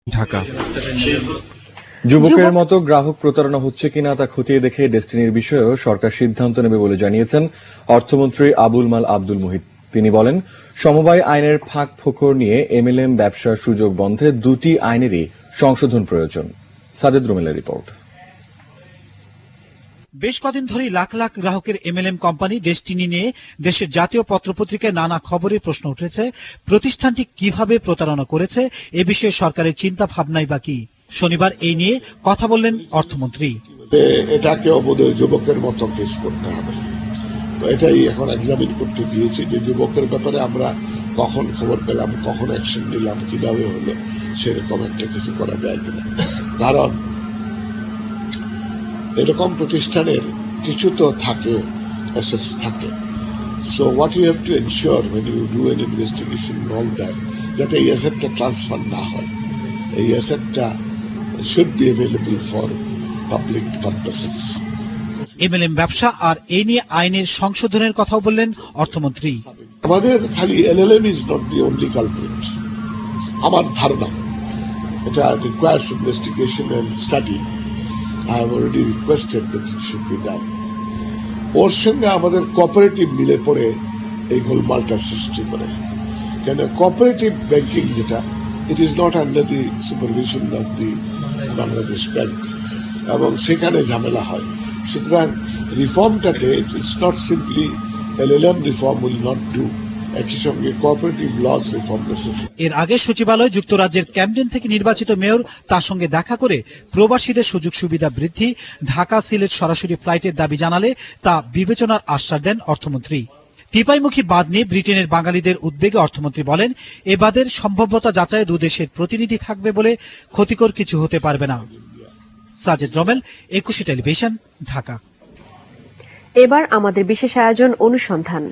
ঢাকা। যুবকের মতো গ্রাহক প্রতারণা হচ্ছে কিনা তা খতিয়ে দেখে ডেস্টিনির বিষয়েও সরকার সিদ্ধান্ত নেবে বলে জানিয়েছেন অর্থমন্ত্রী আবুল মাল আব্দুল মুহিত। তিনি বলেন, সমবায় আইনের ফাঁক ফোকর নিয়ে এমএলএম ব্যবসার সুযোগ বন্ধে দুটি আইনেরই সংশোধন প্রয়োজন। সাজেদ রুমেলের রিপোর্ট। বেশ কদিন ধরেই লাখ লাখ গ্রাহকের এমএলএম কোম্পানি ডেস্টিনি নিয়ে দেশের জাতীয় পত্রপত্রিকায় নানা খবরে প্রশ্ন উঠেছে। প্রতিষ্ঠানটি কিভাবে প্রতারণা করেছে এ বিষয়ে সরকারের চিন্তা ভাবনাই বা কি? শনিবার এই নিয়ে কথা বললেন অর্থমন্ত্রী। এটাকেও বোধহয় যুবকের মতো কেস করতে হবে, তো এটাই এখন এক্সামিন করতে দিয়েছি যে যুবকের ব্যাপারে আমরা কখন খবর পেলাম, কখন অ্যাকশন নিলাম, কিভাবে হলো, সেরকম একটা কিছু করা যায় কিনা। কারণ এরকম প্রতিষ্ঠানের কিছু তো থাকে, অ্যাসেটস থাকে। So what you have to ensure when you do an investigation and all that, যাতে এই অ্যাসেটটা ট্রান্সফার না হয়। এই অ্যাসেটটা should be available for public purposes. MLM ব্যবসা আর এই নিয়ে আইনের সংশোধনের কথাও বললেন অর্থমন্ত্রী। আমাদের খালি LLM is not the only culprit. আমার ধারণা এটা requires investigation and study. I have already requested that it should be done. ওর সঙ্গে আমাদের কোঅপারেটিভ মিলে পড়ে এই গোলমালটা সৃষ্টি করে। কেন কোঅপারেটিভ ব্যাংকিং যেটা, it is not under the supervision of the Bangladesh bank, এবং সেখানে ঝামেলা হয়। সুতরাং রিফর্মটাতে it's not simply LLM reform will not do, একই সঙ্গে কোঅপারেটিভ লস রিফর্ম নেসেসারি। এর আগে সচিবালয় যুক্তরাজ্যের ক্যামডেন থেকে নির্বাচিত মেয়র তার সঙ্গে দেখা করে প্রবাসীদের সুযোগ সুবিধা বৃদ্ধি, ঢাকা সিলেট সরাসরি ফ্লাইটের দাবি জানালে তা বিবেচনার আশ্বাস দেন অর্থমন্ত্রী। টিপাইমুখী বাঁধ নিয়ে ব্রিটেনের বাঙালিদের উদ্বেগে অর্থমন্ত্রী বলেন, এ বাঁধের সম্ভাব্যতা যাচাইয়ে দুদেশের প্রতিনিধি থাকবে বলে ক্ষতিকর কিছু হতে পারবে না। Sajed Rommel, 21 television, Dhaka. এবার আমাদের বিশেষ আয়োজন অনুসন্ধান।